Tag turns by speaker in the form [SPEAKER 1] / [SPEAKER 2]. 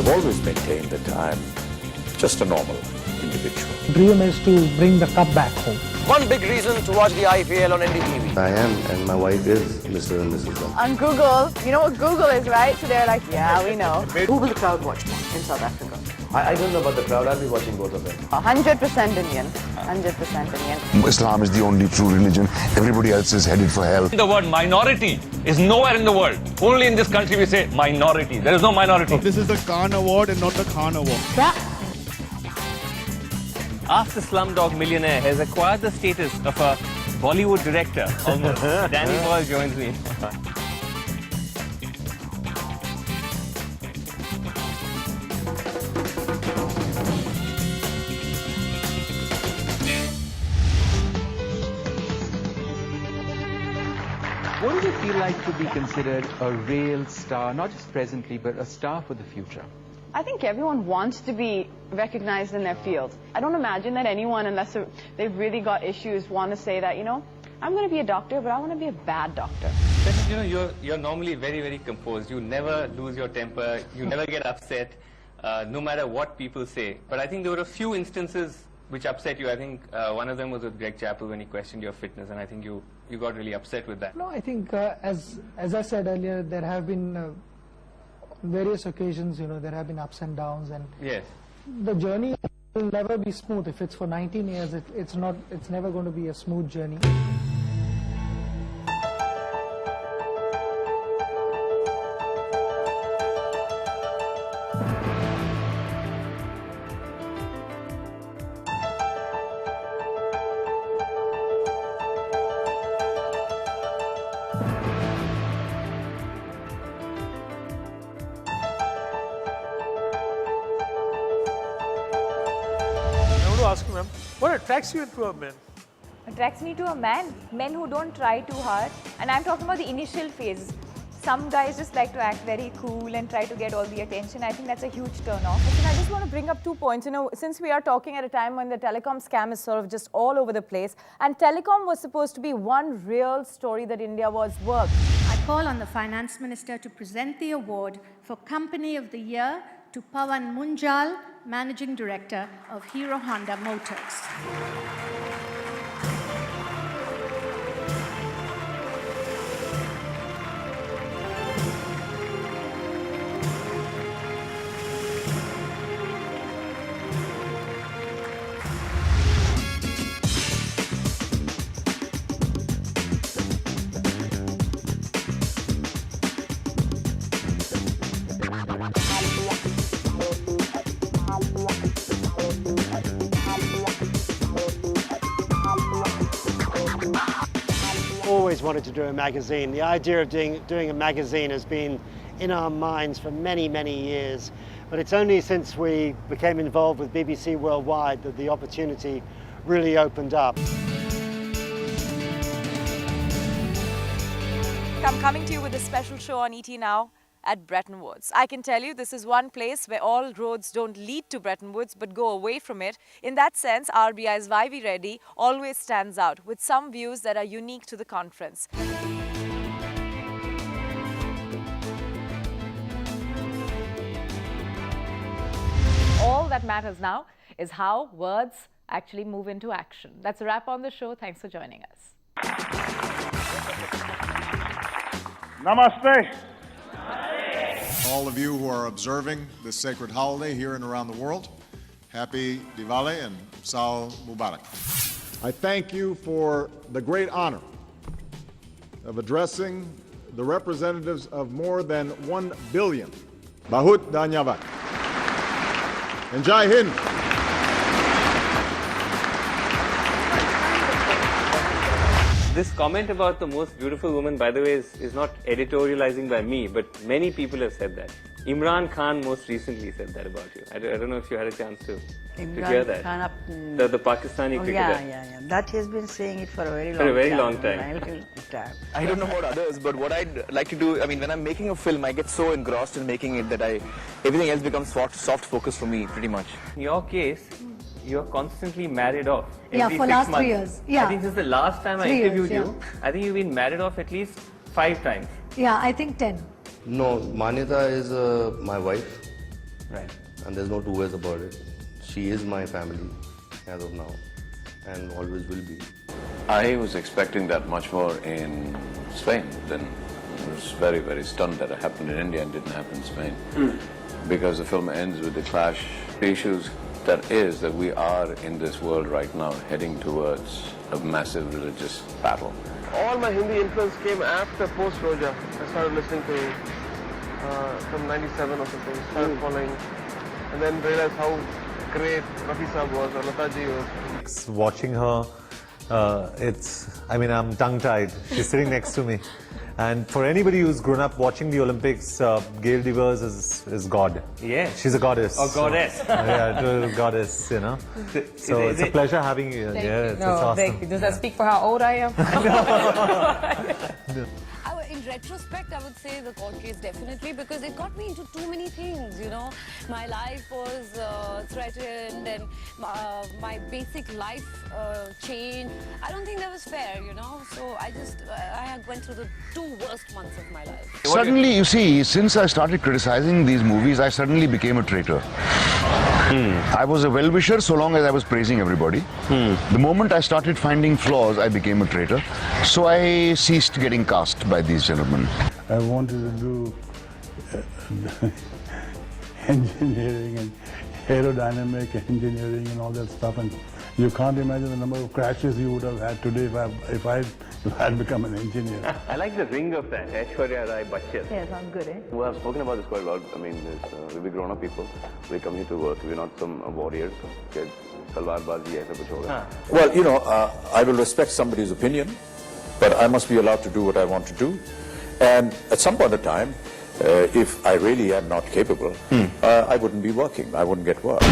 [SPEAKER 1] I've always maintained that I'm just a normal individual.
[SPEAKER 2] Dream is to bring the cup back home.
[SPEAKER 3] One big reason to watch the IPL on NDTV.
[SPEAKER 4] I am, and my wife is Mr. and Mrs. Trump.
[SPEAKER 5] On Google, you know what Google is, right? So they're like, yeah, we know.
[SPEAKER 3] Who will the crowd watch more in South Africa?
[SPEAKER 4] I don't know about the crowd. I'll be watching both of them.
[SPEAKER 5] 100% Indian. 100% Indian.
[SPEAKER 6] Islam is the only true religion. Everybody else is headed for hell.
[SPEAKER 7] The word minority is nowhere in the world. Only in this country we say minority. There is no minority.
[SPEAKER 8] This is the Khan Award and not the Khan Award.
[SPEAKER 5] Yeah.
[SPEAKER 7] After Slumdog Millionaire has acquired the status of a Bollywood director, almost. Danny Boyle joins me.
[SPEAKER 9] What does it feel like to be considered a real star, not just presently, but a star for the future?
[SPEAKER 5] I think everyone wants to be recognized in their field. I don't imagine that anyone, unless they've really got issues, want to say that, you know, I'm going to be a doctor, but I want to be a bad doctor.
[SPEAKER 7] But, you know, you're normally very, very composed. You never lose your temper. You never get upset, no matter what people say. But I think there were a few instances which upset you. I think one of them was with Greg Chappell when he questioned your fitness, and I think you got really upset with that.
[SPEAKER 2] No, I think as I said earlier, there have been various occasions, you know, there have been ups and downs, and
[SPEAKER 7] Yes.
[SPEAKER 2] the journey will never be smooth. If it's for 19 years, it's never going to be a smooth journey.
[SPEAKER 8] Ask you, ma'am, what attracts you into a man?
[SPEAKER 10] Attracts me to a man? Men who don't try too hard. And I'm talking about the initial phase. Some guys just like to act very cool and try to get all the attention. I think that's a huge turn-off.
[SPEAKER 5] Listen, I just want to bring up 2 points. You know, since we are talking at a time when the telecom scam is sort of just all over the place, and telecom was supposed to be one real story that India was worth.
[SPEAKER 11] I call on the Finance Minister to present the award for Company of the Year to Pawan Munjal, Managing Director of Hero Honda Motors.
[SPEAKER 12] Always wanted to do a magazine. The idea of doing a magazine has been in our minds for many, many years. But it's only since we became involved with BBC Worldwide that the opportunity really opened up.
[SPEAKER 5] I'm coming to you with a special show on ET Now at Bretton Woods. I can tell you this is one place where all roads don't lead to Bretton Woods but go away from it. In that sense, RBI's Vivi Reddy always stands out with some views that are unique to the conference. All that matters now is how words actually move into action. That's a wrap on the show. Thanks for joining us.
[SPEAKER 8] Namaste.
[SPEAKER 6] All of you who are observing this sacred holiday here and around the world, happy Diwali and Saal Mubarak. I thank you for the great honor of addressing the representatives of more than 1 billion. Bahut Dhanyavad. And Jai Hind.
[SPEAKER 7] This comment about the most beautiful woman, by the way, is not editorializing by me, but many people have said that. Imran Khan most recently said that about you. I don't know if you had a chance to hear that.
[SPEAKER 13] Khan
[SPEAKER 7] the Pakistani cricketer.
[SPEAKER 13] Yeah. That he has been saying it for a very long time.
[SPEAKER 7] For a very long time.
[SPEAKER 3] I don't know about others, but what I'd like to do, I mean, when I'm making a film, I get so engrossed in making it that everything else becomes soft focus for me, pretty much.
[SPEAKER 7] In your case, you're constantly married off.
[SPEAKER 11] Yeah, for last 3 years. Yeah.
[SPEAKER 7] I think since the last time I interviewed you, I think you've been married off at least 5 times.
[SPEAKER 11] Yeah, I think 10.
[SPEAKER 4] No, Manyata is my wife, Right. And there's no two ways about it. She is my family as of now and always will be.
[SPEAKER 1] I was expecting that much more in Spain. Then I was very, very stunned that it happened in India and didn't happen in Spain. Because the film ends with the clash. The issues that is that we are in this world right now heading towards a massive religious battle.
[SPEAKER 14] All my Hindi influence came after post-Roja. I started listening to from 97 or something, started following, and then realized how great Rafi Saab was or Lataji was.
[SPEAKER 15] Watching her, I'm tongue-tied. She's sitting next to me. And for anybody who's grown up watching the Olympics, Gail Devers is God.
[SPEAKER 16] Yeah.
[SPEAKER 15] She's a goddess.
[SPEAKER 16] Oh, goddess.
[SPEAKER 15] Yeah, a goddess, you know. So it's a pleasure having you.
[SPEAKER 17] Thank
[SPEAKER 15] yeah,
[SPEAKER 17] you.
[SPEAKER 15] it's
[SPEAKER 17] No,
[SPEAKER 15] awesome.
[SPEAKER 17] thank you. Does that speak for how old I am?
[SPEAKER 18] In retrospect, I would say the court case definitely, because it got me into too many things, you know. My life was threatened and my basic life changed. I don't think that was fair, you know. So I went through the 2 worst months of my life.
[SPEAKER 19] Suddenly, you see, since I started criticizing these movies, I suddenly became a traitor. I was a well-wisher so long as I was praising everybody. The moment I started finding flaws, I became a traitor. So I ceased getting cast by these gentlemen.
[SPEAKER 20] I wanted to do engineering and aerodynamic engineering and all that stuff, and you can't imagine the number of crashes you would have had today if I had become an engineer.
[SPEAKER 4] I like the ring of that, Aishwarya Rai Bachchan.
[SPEAKER 10] Yeah, sounds good, eh?
[SPEAKER 4] Well, I've spoken about this quite a lot. I mean, we're grown-up people. We come here to work. We're not some warriors.
[SPEAKER 1] Well, you know, I will respect somebody's opinion, but I must be allowed to do what I want to do. And at some point in time, if I really am not capable, I wouldn't be working. I wouldn't get work.